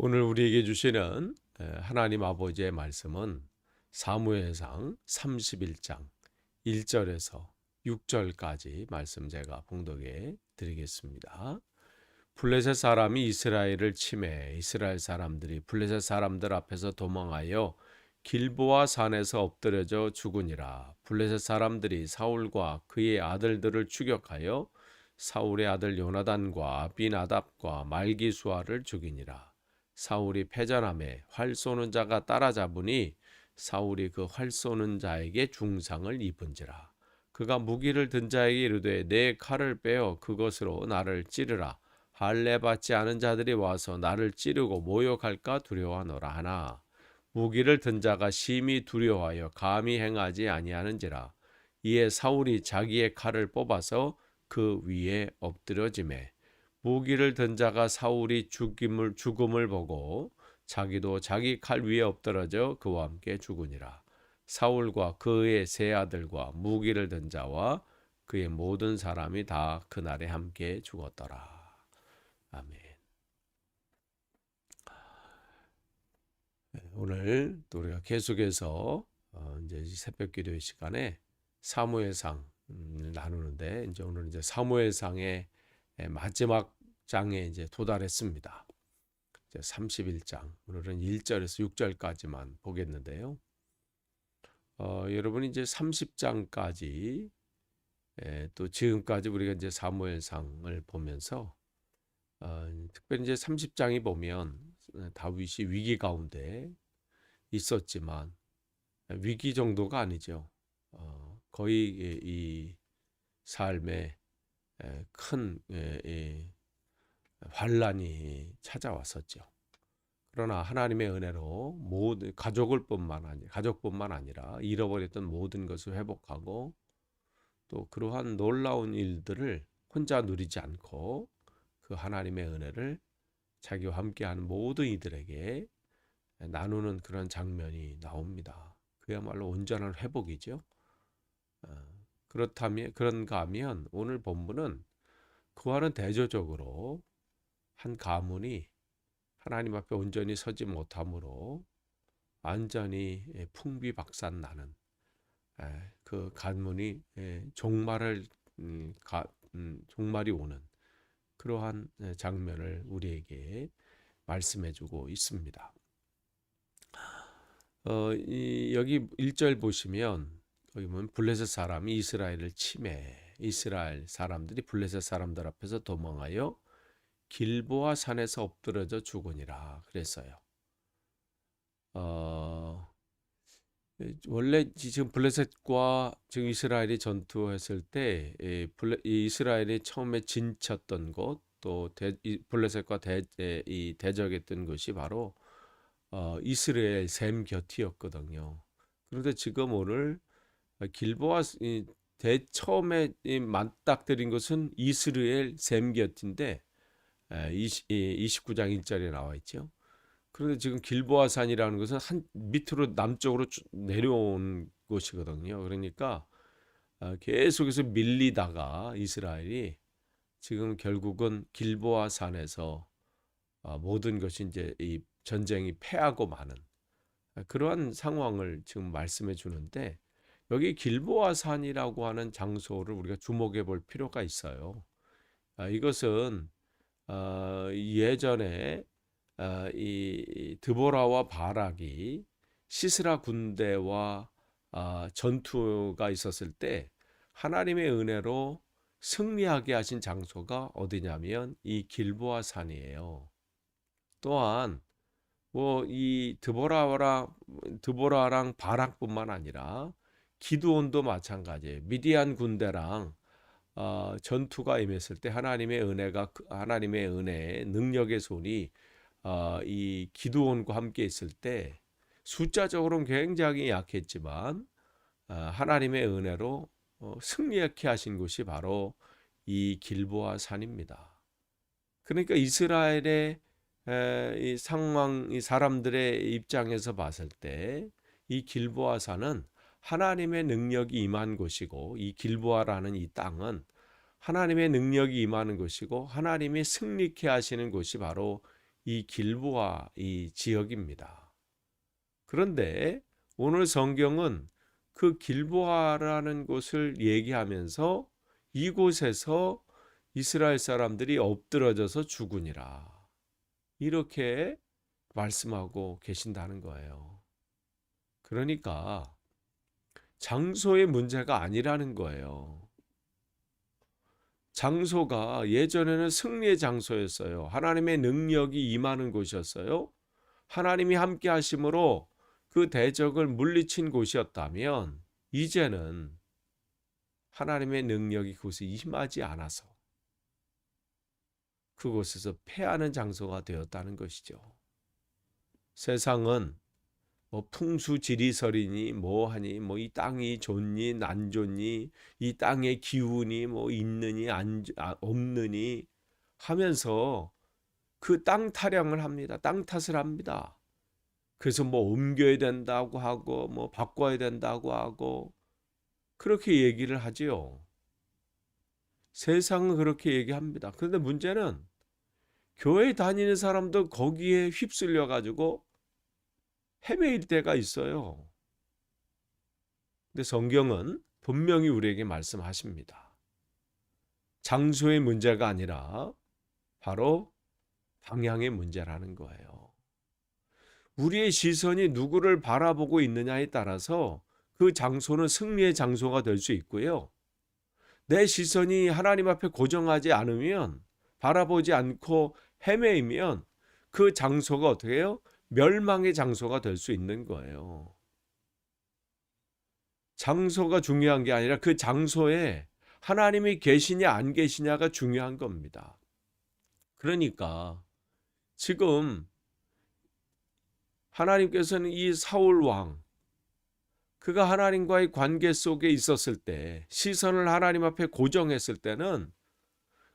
오늘 우리에게 주시는 하나님 아버지의 말씀은 사무엘상 31장 1절에서 6절까지 말씀 제가 봉독해 드리겠습니다. 블레셋 사람이 이스라엘을 침해 이스라엘 사람들이 블레셋 사람들 앞에서 도망하여 길보아 산에서 엎드려져 죽으니라. 블레셋 사람들이 사울과 그의 아들들을 추격하여 사울의 아들 요나단과 아비나답과 말기수아를 죽이니라. 사울이 패전함에 활 쏘는 자가 따라잡으니 사울이 그 활 쏘는 자에게 중상을 입은지라. 그가 무기를 든 자에게 이르되 내 칼을 빼어 그것으로 나를 찌르라. 할례 받지 않은 자들이 와서 나를 찌르고 모욕할까 두려워하노라 하나 무기를 든 자가 심히 두려워하여 감히 행하지 아니하는지라. 이에 사울이 자기의 칼을 뽑아서 그 위에 엎드려지매 무기를 든 자가 사울이 죽음을 보고 자기도 자기 칼 위에 엎드러져 그와 함께 죽으니라. 사울과 그의 세 아들과 무기를 든 자와 그의 모든 사람이 다 그날에 함께 죽었더라. 아멘. 오늘 또 우리가 계속해서 이제 새벽 기도의 시간에 사무엘상 나누는데 이제 오늘 이제 사무엘상의 마지막 장에 이제 도달했습니다. 이제 31장 오늘은 1절에서 6절까지만 보겠는데요. 여러분이 이제 30장까지 또 지금까지 우리가 이제 사무엘상을 보면서 특별히 이제 30장이 보면 다윗이 위기 가운데 있었지만 위기 정도가 아니죠. 거의 이 삶에 큰 환란이 찾아왔었죠. 그러나 하나님의 은혜로 모든 가족뿐만 아니라 잃어버렸던 모든 것을 회복하고 또 그러한 놀라운 일들을 혼자 누리지 않고 그 하나님의 은혜를 자기와 함께하는 모든 이들에게 나누는 그런 장면이 나옵니다. 그야말로 온전한 회복이죠. 그런가 하면 오늘 본문은 그와는 대조적으로 한 가문이 하나님 앞에 온전히 서지 못함으로 완전히 풍비박산 나는 그 가문이 종말이 오는 그러한 장면을 우리에게 말씀해주고 있습니다. 여기 1절 보시면 거기 보면 블레셋 사람이 이스라엘을 침해 이스라엘 사람들이 블레셋 사람들 앞에서 도망하여 길보아 산에서 엎드려져 죽으니라 그랬어요. 원래 지금 블레셋과 지금 이스라엘이 전투했을 때 이스라엘이 처음에 진쳤던 곳 또 블레셋과 대적했던 것이 바로 이스라엘 셈 곁이었거든요. 그런데 지금 오늘 길보아 처음에 맞닥뜨린 것은 이스라엘 셈 곁인데 29장 1절에 나와 있죠. 그런데 지금 길보아산이라는 것은 한 밑으로 남쪽으로 내려온 곳이거든요. 그러니까 계속해서 밀리다가 이스라엘이 지금 결국은 길보아산에서 모든 것이 이제 이 전쟁이 패하고 마는 그러한 상황을 지금 말씀해 주는데 여기 길보아산이라고 하는 장소를 우리가 주목해 볼 필요가 있어요. 이것은 예전에 이 드보라와 바락이 시스라 군대와 전투가 있었을 때 하나님의 은혜로 승리하게 하신 장소가 어디냐면 이 길보아 산이에요. 또한 뭐 이 드보라랑 바락뿐만 아니라 기드온도 마찬가지예요. 미디안 군대랑 전투가 임했을 때 하나님의 은혜의 능력의 손이 이 기드온과 함께 있을 때 숫자적으로는 굉장히 약했지만 하나님의 은혜로 승리하게 하신 곳이 바로 이 길보아 산입니다. 그러니까 이스라엘의 이 상황, 이 사람들의 입장에서 봤을 때 이 길보아 산은 하나님의 능력이 임한 곳이고 이 길보아라는 이 땅은 하나님의 능력이 임하는 곳이고 하나님이 승리케 하시는 곳이 바로 이 길보아 이 지역입니다. 그런데 오늘 성경은 그 길보아라는 곳을 얘기하면서 이곳에서 이스라엘 사람들이 엎드러져서 죽으니라, 이렇게 말씀하고 계신다는 거예요. 그러니까 장소의 문제가 아니라는 거예요. 장소가 예전에는 승리의 장소였어요. 하나님의 능력이 임하는 곳이었어요. 하나님이 함께 하심으로 그 대적을 물리친 곳이었다면, 이제는 하나님의 능력이 그곳에 임하지 않아서 그곳에서 패하는 장소가 되었다는 것이죠. 세상은 뭐 풍수지리설이니 뭐하니, 뭐 이 땅이 좋니 난 좋니, 이 땅의 기운이 뭐 있느니 없느니 하면서 그 땅 타령을 합니다. 땅 탓을 합니다. 그래서 뭐 옮겨야 된다고 하고 뭐 바꿔야 된다고 하고 그렇게 얘기를 하지요. 세상은 그렇게 얘기합니다. 그런데 문제는 교회 다니는 사람도 거기에 휩쓸려 가지고 헤매일 때가 있어요. 근데 성경은 분명히 우리에게 말씀하십니다. 장소의 문제가 아니라 바로 방향의 문제라는 거예요. 우리의 시선이 누구를 바라보고 있느냐에 따라서 그 장소는 승리의 장소가 될 수 있고요. 내 시선이 하나님 앞에 고정하지 않으면, 바라보지 않고 헤매이면 그 장소가 어떻게 해요? 멸망의 장소가 될 수 있는 거예요. 장소가 중요한 게 아니라 그 장소에 하나님이 계시냐 안 계시냐가 중요한 겁니다. 그러니까 지금 하나님께서는 이 사울 왕, 그가 하나님과의 관계 속에 있었을 때, 시선을 하나님 앞에 고정했을 때는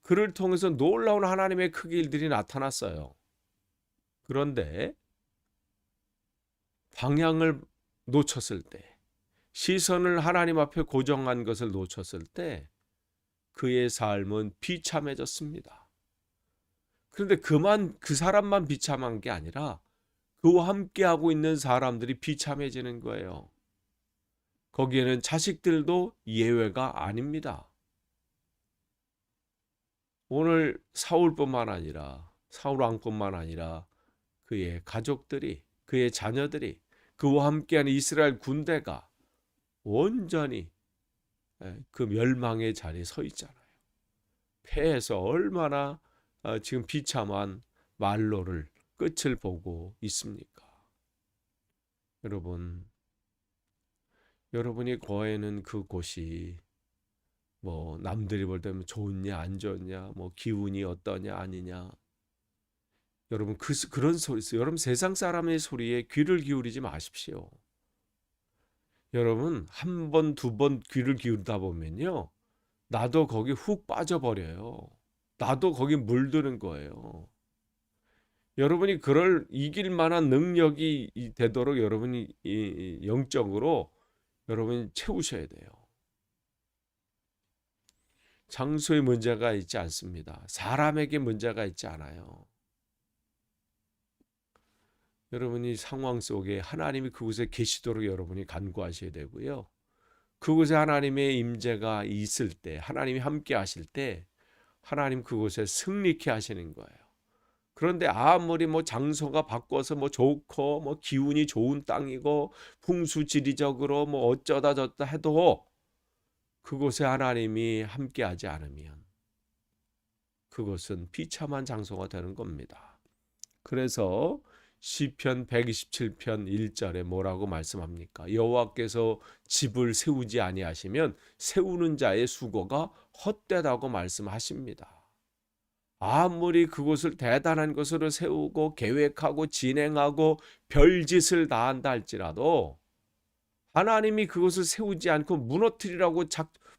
그를 통해서 놀라운 하나님의 크기 일들이 나타났어요. 그런데 방향을 놓쳤을 때, 시선을 하나님 앞에 고정한 것을 놓쳤을 때 그의 삶은 비참해졌습니다. 그런데 그 사람만 비참한 게 아니라 그와 함께하고 있는 사람들이 비참해지는 거예요. 거기에는 자식들도 예외가 아닙니다. 오늘 사울 왕뿐만 아니라 그의 가족들이, 그의 자녀들이, 그와 함께하는 이스라엘 군대가 온전히 그 멸망의 자리에 서 있잖아요. 패해서 얼마나 지금 비참한 말로를 끝을 보고 있습니까? 여러분이 거하는 그곳이 뭐 남들이 볼 때는 좋냐 안 좋냐, 뭐 기운이 어떠냐 아니냐, 여러분 그런 소리, 여러분 세상 사람의 소리에 귀를 기울이지 마십시오. 여러분 한 번, 두 번 귀를 기울이다 보면요, 나도 거기 훅 빠져버려요. 나도 거기 물드는 거예요. 여러분이 그럴 이길 만한 능력이 되도록 여러분이 영적으로 여러분이 채우셔야 돼요. 장소에 문제가 있지 않습니다. 사람에게 문제가 있지 않아요. 여러분이 상황 속에 하나님이 그곳에 계시도록 여러분이 간구하셔야 되고요. 그곳에 하나님의 임재가 있을 때, 하나님이 함께 하실 때 하나님 그곳에 승리케 하시는 거예요. 그런데 아무리 뭐 장소가 바꿔서 뭐 좋고 뭐 기운이 좋은 땅이고 풍수지리적으로 뭐 어쩌다 저쩌다 해도 그곳에 하나님이 함께하지 않으면 그것은 비참한 장소가 되는 겁니다. 그래서 시편 127편 1절에 뭐라고 말씀합니까? 여호와께서 집을 세우지 아니하시면 세우는 자의 수고가 헛되다고 말씀하십니다. 아무리 그곳을 대단한 것으로 세우고 계획하고 진행하고 별짓을 다 한다 할지라도 하나님이 그것을 세우지 않고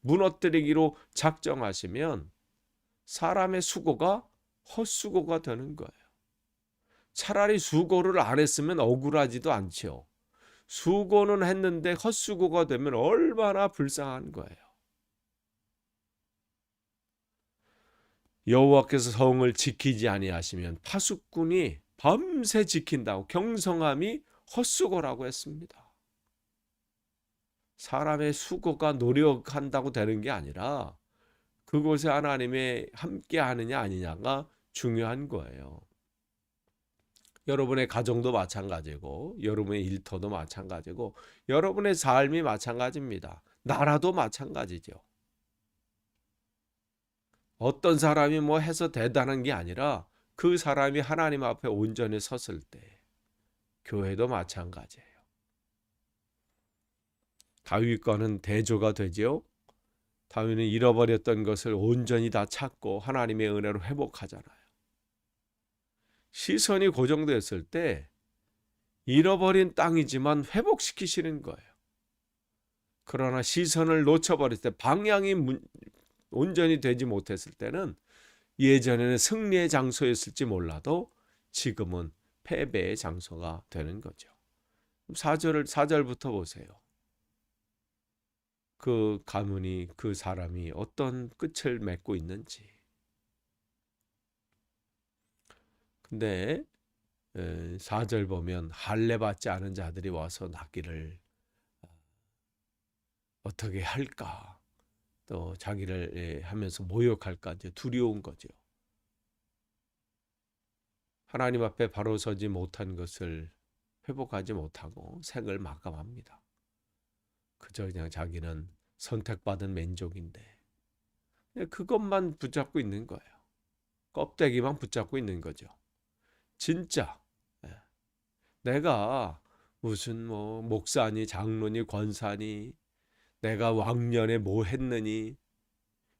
무너뜨리기로 작정하시면 사람의 수고가 헛수고가 되는 거예요. 차라리 수고를 안 했으면 억울하지도 않죠. 수고는 했는데 헛수고가 되면 얼마나 불쌍한 거예요. 여호와께서 성을 지키지 아니하시면 파수꾼이 밤새 지킨다고 경성함이 헛수고라고 했습니다. 사람의 수고가 노력한다고 되는 게 아니라 그곳에 하나님의 함께 하느냐 아니냐가 중요한 거예요. 여러분의 가정도 마찬가지고 여러분의 일터도 마찬가지고 여러분의 삶이 마찬가지입니다. 나라도 마찬가지죠. 어떤 사람이 뭐 해서 대단한 게 아니라 그 사람이 하나님 앞에 온전히 섰을 때 교회도 마찬가지예요. 다윗과는 대조가 되지요. 다윗은 잃어버렸던 것을 온전히 다 찾고 하나님의 은혜로 회복하잖아요. 시선이 고정됐을 때 잃어버린 땅이지만 회복시키시는 거예요. 그러나 시선을 놓쳐버릴 때 방향이 온전히 되지 못했을 때는 예전에는 승리의 장소였을지 몰라도 지금은 패배의 장소가 되는 거죠. 4절부터 보세요. 그 가문이 그 사람이 어떤 끝을 맺고 있는지. 근데 4절 보면 할례 받지 않은 자들이 와서 낫기를 어떻게 할까? 또 자기를 하면서 모욕할까 이제 두려운 거죠. 하나님 앞에 바로 서지 못한 것을 회복하지 못하고 생을 마감합니다. 그저 그냥 자기는 선택받은 민족인데 그것만 붙잡고 있는 거예요. 껍데기만 붙잡고 있는 거죠. 진짜 내가 무슨 뭐 목사니 장로니 권사니 내가 왕년에 뭐 했느니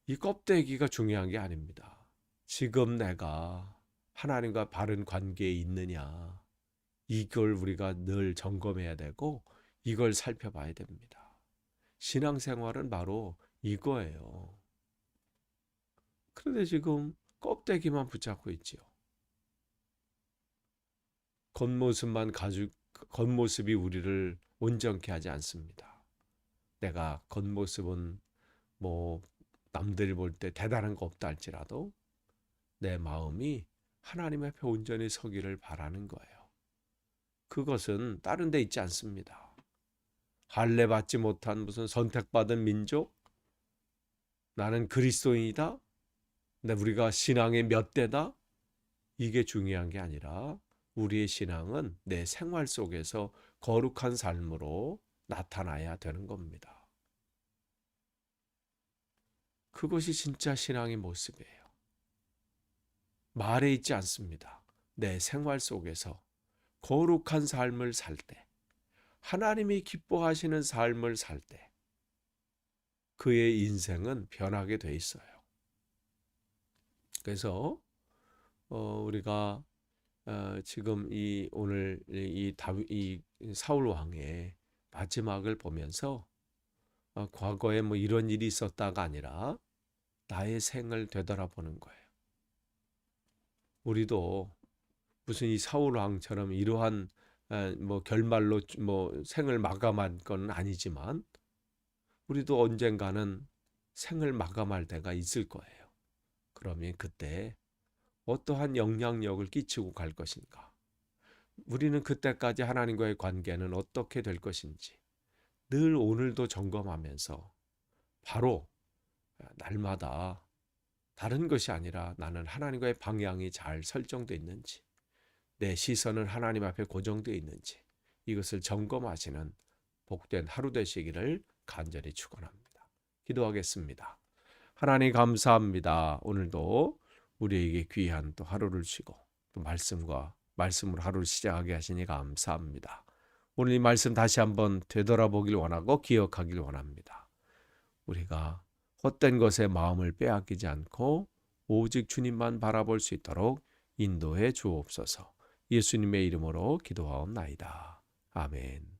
이 껍데기가 중요한 게 아닙니다. 지금 내가 하나님과 바른 관계에 있느냐 이걸 우리가 늘 점검해야 되고 이걸 살펴봐야 됩니다. 신앙생활은 바로 이거예요. 그런데 지금 껍데기만 붙잡고 있지요. 겉모습이 우리를 온전케 하지 않습니다. 내가 겉모습은 뭐 남들이 볼 때 대단한 거 없다 할지라도 내 마음이 하나님 앞에 온전히 서기를 바라는 거예요. 그것은 다른 데 있지 않습니다. 할례 받지 못한 무슨 선택받은 민족, 나는 그리스도인이다, 우리가 신앙의 몇 대다, 이게 중요한 게 아니라 우리의 신앙은 내 생활 속에서 거룩한 삶으로 나타나야 되는 겁니다. 그것이 진짜 신앙의 모습이에요. 말에 있지 않습니다. 내 생활 속에서 거룩한 삶을 살 때, 하나님이 기뻐하시는 삶을 살 때, 그의 인생은 변하게 돼 있어요. 그래서 우리가 지금 오늘 이 사울 왕의 마지막을 보면서 과거에 뭐 이런 일이 있었다가 아니라 나의 생을 되돌아보는 거예요. 우리도 무슨 이 사울 왕처럼 이러한 뭐 결말로 뭐 생을 마감한 건 아니지만 우리도 언젠가는 생을 마감할 때가 있을 거예요. 그러면 그때 어떠한 영향력을 끼치고 갈 것인가? 우리는 그때까지 하나님과의 관계는 어떻게 될 것인지 늘 오늘도 점검하면서 바로 날마다 다른 것이 아니라 나는 하나님과의 방향이 잘 설정되어 있는지, 내 시선은 하나님 앞에 고정되어 있는지 이것을 점검하시는 복된 하루 되시기를 간절히 축원합니다. 기도하겠습니다. 하나님 감사합니다. 오늘도 우리에게 귀한 또 하루를 주시고 또 말씀으로 하루를 시작하게 하시니 감사합니다. 오늘 이 말씀 다시 한번 되돌아보길 원하고 기억하길 원합니다. 우리가 헛된 것에 마음을 빼앗기지 않고 오직 주님만 바라볼 수 있도록 인도해 주옵소서. 예수님의 이름으로 기도하옵나이다. 아멘.